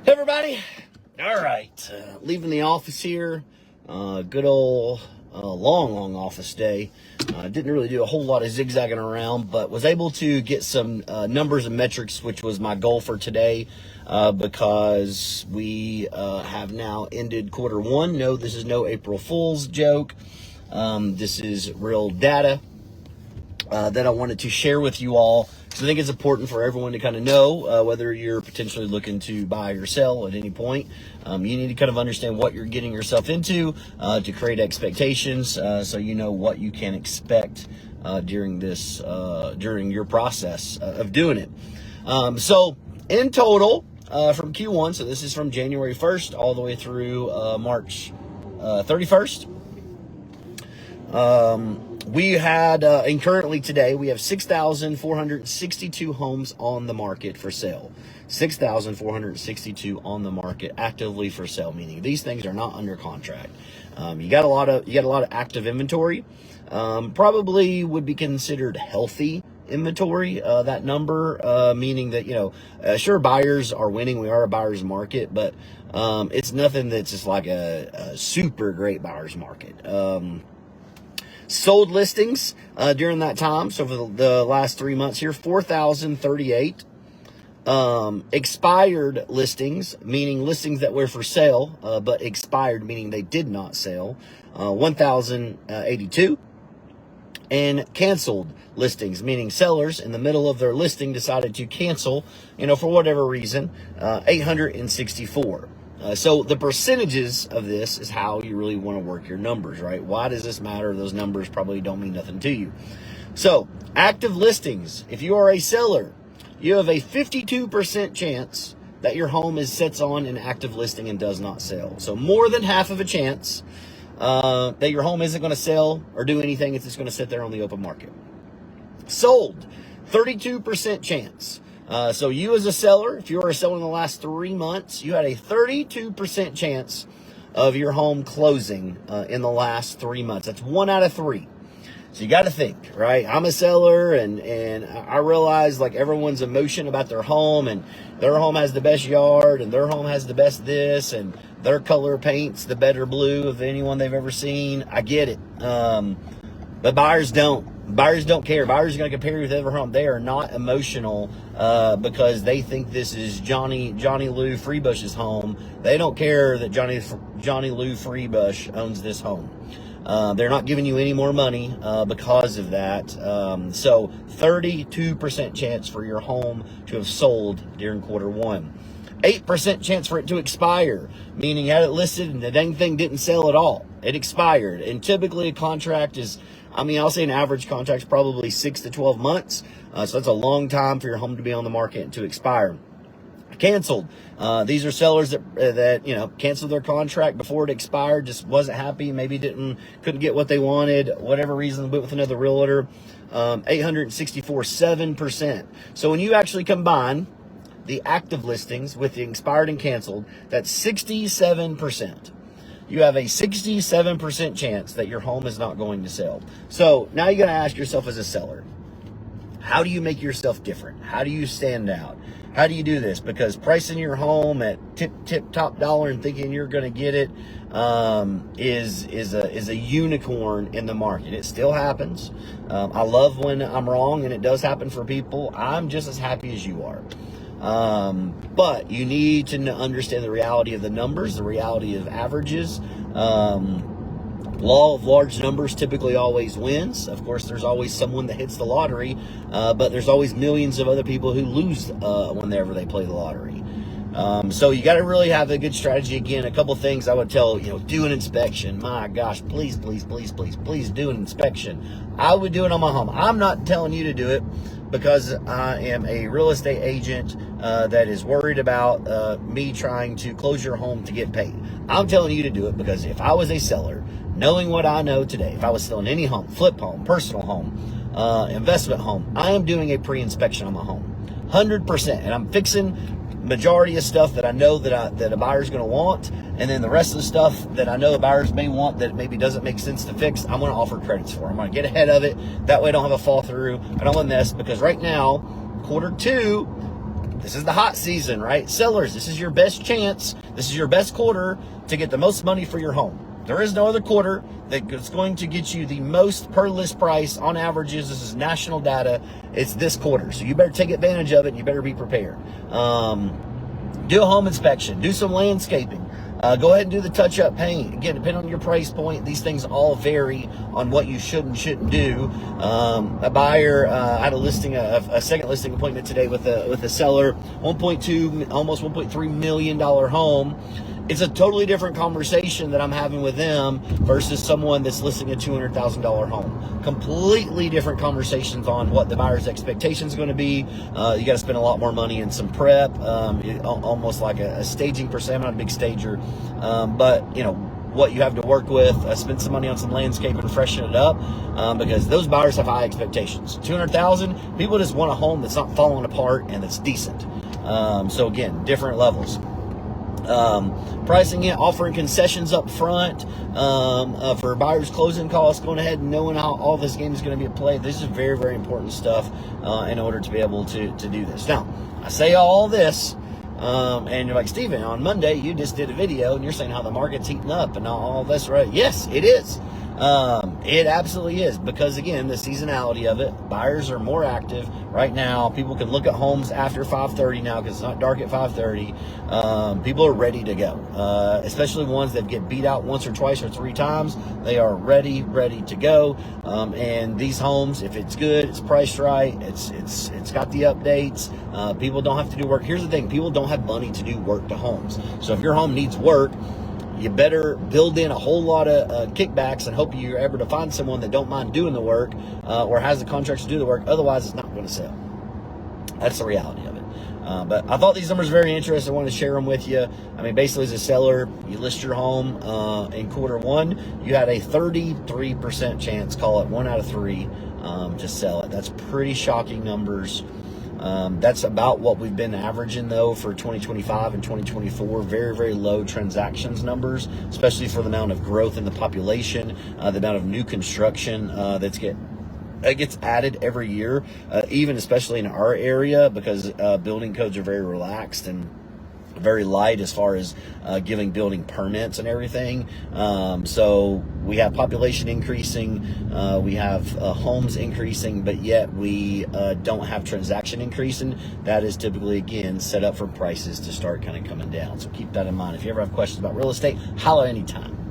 Hey everybody. All right, leaving the office here. Good old long office day. Didn't really do a whole lot of zigzagging around, but was able to get some numbers and metrics, which was my goal for today, because we have now ended quarter one. No, this is no April Fool's joke. This is real data that I wanted to share with you all. So I think it's important for everyone to kind of know whether you're potentially looking to buy or sell at any point. You need to kind of understand what you're getting yourself into to create expectations, so you know what you can expect during your process of doing it. So in total, from Q1, so this is from January 1st all the way through March 31st. We had, and currently today, we have 6,462 homes on the market for sale. 6,462 on the market actively for sale, meaning these things are not under contract. You got a lot of active inventory. Probably would be considered healthy inventory, that number, meaning that, sure, buyers are winning. We are a buyer's market, but it's nothing that's just like a super great buyer's market. Sold listings during that time, so for the last 3 months here, 4,038. Expired listings, meaning listings that were for sale, but expired, meaning they did not sell, 1,082. And canceled listings, meaning sellers in the middle of their listing decided to cancel, for whatever reason, 864. So the percentages of this is how you really want to work your numbers, right? Why does this matter? Those numbers probably don't mean nothing to you. So active listings, if you are a seller, you have a 52% chance that your home sits on an active listing and does not sell. So more than half of a chance that your home isn't going to sell or do anything. It's just going to sit there on the open market. Sold, 32% chance. So you as a seller, if you were a seller in the last 3 months, you had a 32% chance of your home closing in the last 3 months. That's 1 out of 3. So you got to think, right? I'm a seller, and I realize like everyone's emotion about their home, and their home has the best yard, and their home has the best this, and their color paints the better blue of anyone they've ever seen. I get it. But buyers don't. Buyers don't care. Buyers are going to compare you with every home. They are not emotional because they think this is Johnny Lou Freebush's home. They don't care that Johnny Lou Freebush owns this home. They're not giving you any more money because of that. So 32% chance for your home to have sold during quarter one. 8% chance for it to expire, meaning you had it listed and the dang thing didn't sell at all. It expired. And typically a contract is, I'll say an average contract is probably 6 to 12 months. So that's a long time for your home to be on the market and to expire. Canceled. These are sellers that canceled their contract before it expired, just wasn't happy, maybe couldn't get what they wanted, whatever reason, went with another realtor. 864, 7%. So when you actually combine the active listings with the expired and canceled, that's 67%. You have a 67% chance that your home is not going to sell. So now you're going to ask yourself as a seller, how do you make yourself different? How do you stand out? How do you do this? Because pricing your home at tip top dollar and thinking you're going to get it is a unicorn in the market. It still happens. I love when I'm wrong, and it does happen for people. I'm just as happy as you are. But you need to understand the reality of the numbers, the reality of averages. Law of large numbers typically always wins. Of course, there's always someone that hits the lottery, but there's always millions of other people who lose whenever they play the lottery. So you got to really have a good strategy. Again, a couple things I would tell, do an inspection. My gosh, please do an inspection. I would do it on my home. I'm not telling you to do it because I am a real estate agent that is worried about me trying to close your home to get paid. I'm telling you to do it because if I was a seller, knowing what I know today, if I was selling any home, flip home, personal home, investment home, I am doing a pre-inspection on my home, 100%. And I'm fixing majority of stuff that I know that a buyer's going to want, and then the rest of the stuff that I know the buyers may want that maybe doesn't make sense to fix, I'm going to offer credits for. I'm going to get ahead of it. That way I don't have a fall through. I don't want to mess, because right now, quarter two, this is the hot season, right? Sellers, this is your best chance. This is your best quarter to get the most money for your home. There is no other quarter that's going to get you the most per list price on averages. This is national data. It's this quarter. So you better take advantage of it, and you better be prepared. Do a home inspection. Do some landscaping. Go ahead and do the touch-up paint. Again, depending on your price point, these things all vary on what you should and shouldn't do. A buyer, I had a second listing appointment today with a seller, almost $1.3 million home. It's a totally different conversation that I'm having with them versus someone that's listing a $200,000 home. Completely different conversations on what the buyer's expectations are going to be. You got to spend a lot more money in some prep, almost like a staging per se. I'm not a big stager, but you know what you have to work with. Spend some money on some landscape and freshen it up, because those buyers have high expectations. $200,000, people just want a home that's not falling apart and that's decent. So again, different levels. Pricing it, offering concessions up front for buyers' closing costs, going ahead and knowing how all this game is going to be played. This is very, very important stuff in order to be able to do this. Now, I say all this, and you're like, Steven, on Monday you just did a video and you're saying how the market's heating up and all this, right? Yes, it is. It absolutely is, because again, the seasonality of it, buyers are more active right now. People can look at homes after 5:30 now because it's not dark at 5:30. People are ready to go, especially ones that get beat out once or twice or three times. They are ready to go. And these homes, if it's good, it's priced right, it's got the updates. People don't have to do work. Here's the thing: people don't have money to do work to homes. So if your home needs work, you better build in a whole lot of kickbacks and hope you're able to find someone that don't mind doing the work or has the contracts to do the work. Otherwise, it's not going to sell. That's the reality of it. But I thought these numbers were very interesting. I wanted to share them with you. I mean, basically, as a seller, you list your home in quarter one, you had a 33% chance, call it 1 out of 3, to sell it. That's pretty shocking numbers. That's about what we've been averaging, though, for 2025 and 2024. Very, very low transactions numbers, especially for the amount of growth in the population, the amount of new construction that gets added every year, even especially in our area, because building codes are very relaxed and very light as far as giving building permits and everything. So we have population increasing, we have homes increasing, but yet we don't have transaction increasing. That is typically, again, set up for prices to start kind of coming down. So keep that in mind. If you ever have questions about real estate, holler anytime.